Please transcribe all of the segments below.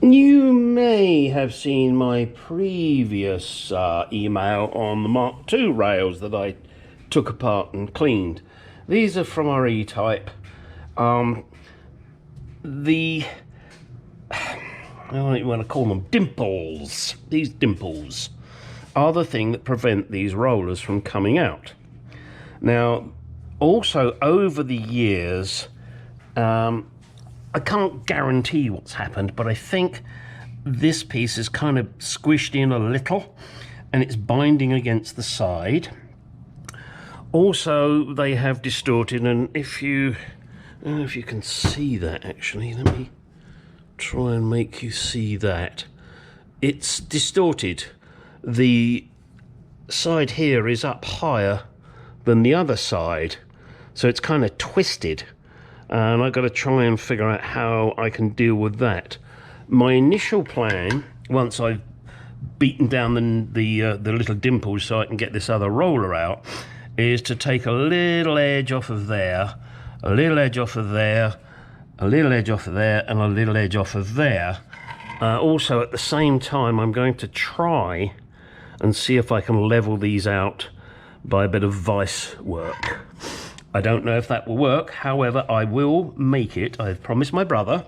You may have seen my previous email on the Mark II rails that I took apart and cleaned. These are from our E-type. The I don't want to call them dimples. These dimples are the thing that prevent these rollers from coming out. Now, also over the years, I can't guarantee what's happened, but I think this piece is kind of squished in a little and it's binding against the side. Also, they have distorted, and I don't know if you can see that actually. Let me try and make you see that. It's distorted. The side here is up higher than the other side, so it's kind of twisted. And I've got to try and figure out how I can deal with that. My initial plan, once I've beaten down the little dimples so I can get this other roller out, is to take a little edge off of there, a little edge off of there, a little edge off of there, and a little edge off of there. Also, at the same time, I'm going to try and see if I can level these out by a bit of vice work. I don't know if that will work, however, I will make it. I've promised my brother,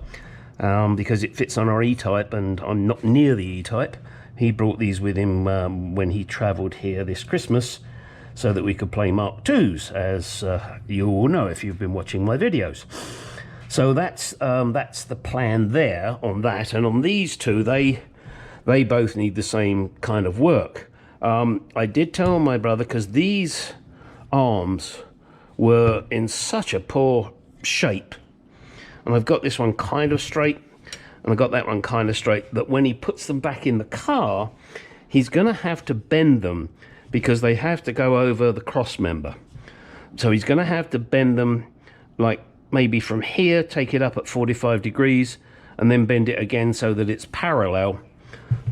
because it fits on our E-type and I'm not near the E-type. He brought these with him when he travelled here this Christmas so that we could play Mark IIs, as you all know if you've been watching my videos. So that's the plan there on that, and on these two, they both need the same kind of work. I did tell my brother, because these arms were in such a poor shape, and I've got this one kind of straight and I've got that one kind of straight, that when he puts them back in the car he's gonna have to bend them because they have to go over the cross member. So he's gonna have to bend them, like maybe from here, take it up at 45 degrees and then bend it again so that it's parallel.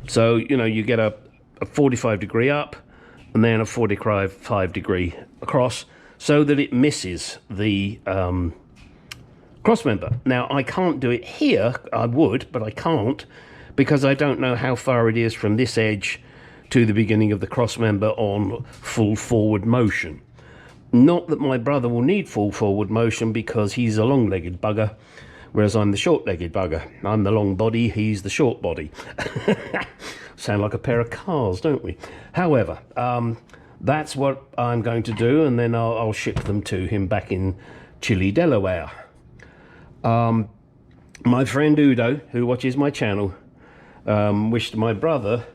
So, you know, you get a 45 degree up and then a 45 degree across, so that it misses the cross member. Now, I can't do it here. I would, but I can't, because I don't know how far it is from this edge to the beginning of the cross member on full forward motion. Not that my brother will need full forward motion, because he's a long-legged bugger, whereas I'm the short-legged bugger. I'm the long body, he's the short body. Sound like a pair of cars, don't we? However, that's what I'm going to do, and then I'll ship them to him back in Chile, Delaware. My friend Udo, who watches my channel, wished my brother,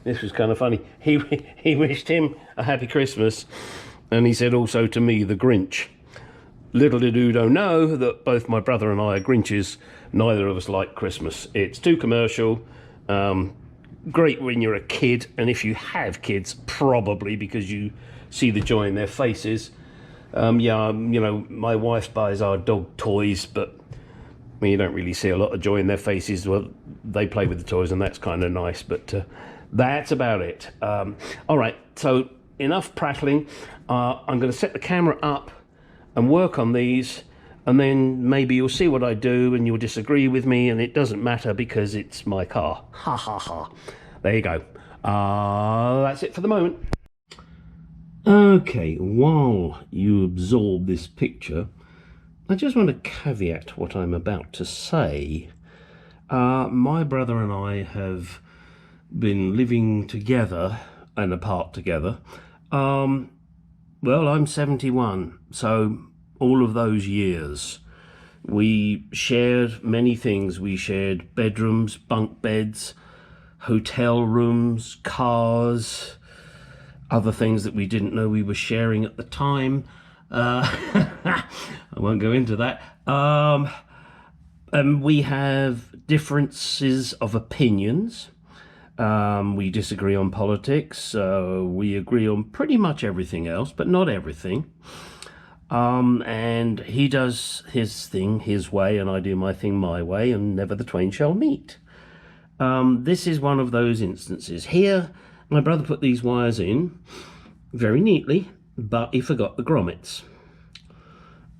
this was kind of funny, he wished him a happy Christmas, and he said also to me, the Grinch. Little did Udo know that both my brother and I are Grinches. Neither of us like Christmas. It's too commercial. Great when you're a kid, and if you have kids, probably, because you see the joy in their faces. Yeah, you know, my wife buys our dog toys, but I mean, you don't really see a lot of joy in their faces. Well, they play with the toys, and that's kind of nice, but that's about it. All right, so enough prattling. I'm going to set the camera up and work on these, and then maybe you'll see what I do and you'll disagree with me, and it doesn't matter because it's my car. Ha ha ha. There you go. That's it for the moment. Okay, while you absorb this picture, I just want to caveat what I'm about to say. My brother and I have been living together and apart together. Well, I'm 71, so all of those years we shared many things. We shared bedrooms, bunk beds, hotel rooms, cars, other things that we didn't know we were sharing at the time. I won't go into that. And we have differences of opinions. We disagree on politics. We agree on pretty much everything else, but not everything. And he does his thing his way, and I do my thing my way, and never the twain shall meet. This is one of those instances. Here, my brother put these wires in very neatly, but he forgot the grommets.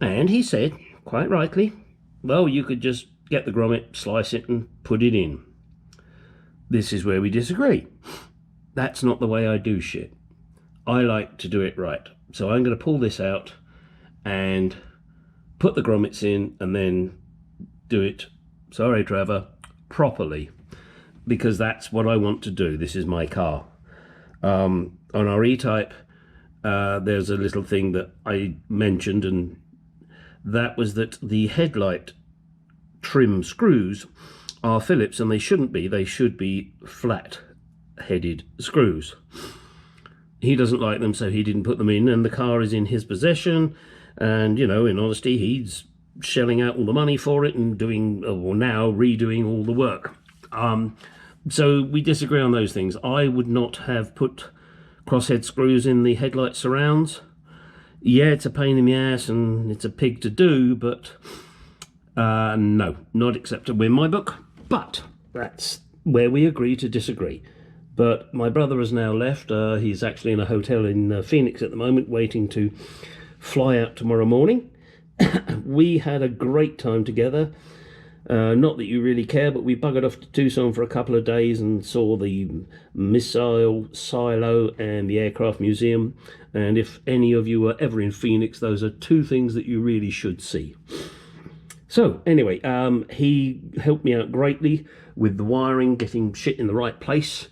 And he said, quite rightly, well, you could just get the grommet, slice it and put it in. This is where we disagree. That's not the way I do shit. I like to do it right. So I'm going to pull this out and put the grommets in and then do it, sorry Trevor, properly, because that's what I want to do. This is my car. On our E-Type, there's a little thing that I mentioned, and that was that the headlight trim screws are Phillips, and they shouldn't be. They should be flat-headed screws. He doesn't like them, so he didn't put them in, and the car is in his possession, and, you know, in honesty, he's shelling out all the money for it and doing, or now redoing all the work. So we disagree on those things. I would not have put crosshead screws in the headlight surrounds. Yeah, it's a pain in the ass and it's a pig to do, but no, not acceptable in my book. But that's where we agree to disagree. But my brother has now left. He's actually in a hotel in Phoenix at the moment, waiting to fly out tomorrow morning. We had a great time together. Not that you really care, but we buggered off to Tucson for a couple of days and saw the missile silo and the aircraft museum. And if any of you are ever in Phoenix, those are two things that you really should see. So anyway, he helped me out greatly with the wiring, getting shit in the right place,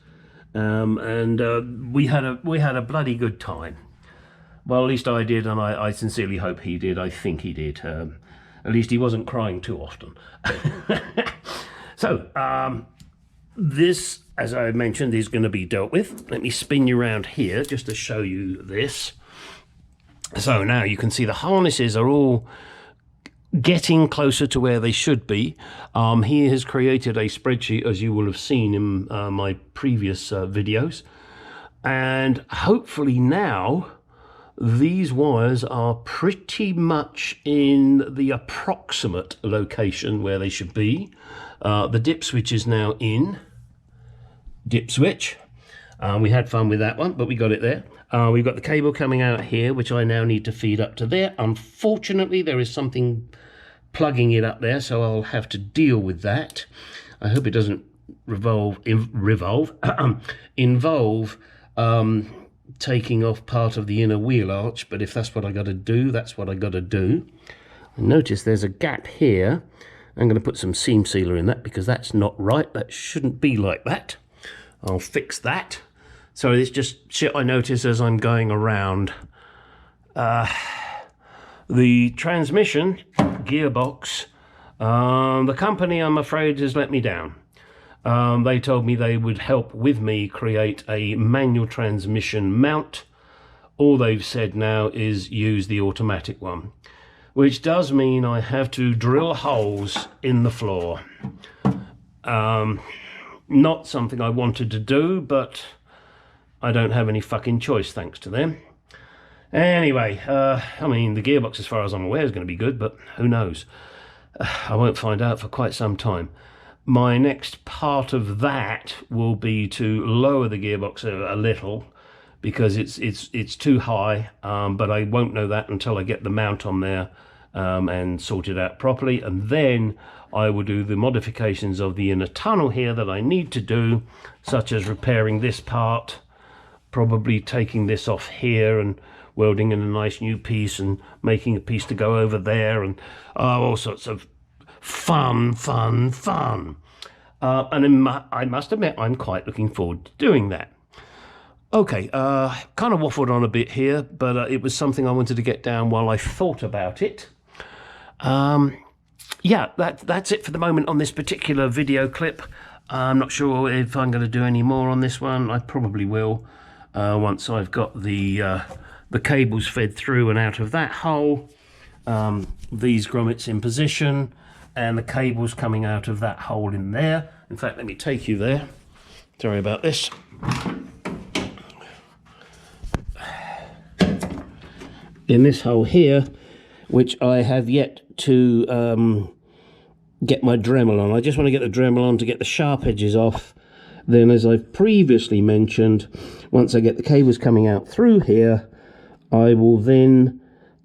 and we had a bloody good time. Well, at least I did, and I sincerely hope he did. I think he did. At least he wasn't crying too often. So, this, as I mentioned, is going to be dealt with. Let me spin you around here just to show you this. So now you can see the harnesses are all getting closer to where they should be. He has created a spreadsheet, as you will have seen in my previous videos. And hopefully now these wires are pretty much in the approximate location where they should be. The dip switch is now in. Dip switch. We had fun with that one, but we got it there. We've got the cable coming out here, which I now need to feed up to there. Unfortunately, there is something plugging it up there, so I'll have to deal with that. I hope it doesn't involve taking off part of the inner wheel arch, but if that's what I got to do, that's what I got to do. Notice there's a gap here. I'm going to put some seam sealer in that because that's not right. That shouldn't be like that. I'll fix that. So it's just shit I notice as I'm going around. The transmission gearbox, the company, I'm afraid, has let me down. They told me they would help with me create a manual transmission mount. All they've said now is use the automatic one, which does mean I have to drill holes in the floor. Not something I wanted to do, but I don't have any fucking choice thanks to them. Anyway, I mean, the gearbox, as far as I'm aware, is going to be good, but who knows? I won't find out for quite some time. My next part of that will be to lower the gearbox a little because it's too high, but I won't know that until I get the mount on there and sort it out properly, and then I will do the modifications of the inner tunnel here that I need to do, such as repairing this part, probably taking this off here and welding in a nice new piece and making a piece to go over there, and all sorts of fun. And I must admit, I'm quite looking forward to doing that. Okay, kind of waffled on a bit here, but it was something I wanted to get down while I thought about it. Yeah, that's it for the moment on this particular video clip. I'm not sure if I'm going to do any more on this one. I probably will once I've got the cables fed through and out of that hole, these grommets in position, and the cables coming out of that hole in there. In fact, let me take you there. Sorry about this. In this hole here, which I have yet to get my Dremel on. I just want to get the Dremel on to get the sharp edges off. Then, as I've previously mentioned, once I get the cables coming out through here, I will then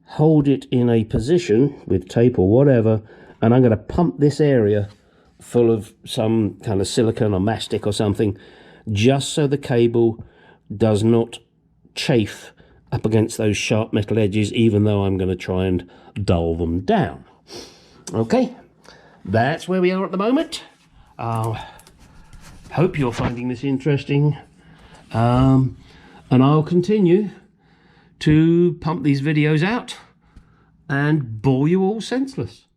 hold it in a position with tape or whatever and I'm going to pump this area full of some kind of silicone or mastic or something, just so the cable does not chafe up against those sharp metal edges, even though I'm going to try and dull them down. Okay, that's where we are at the moment. Hope you're finding this interesting, and I'll continue to pump these videos out and bore you all senseless.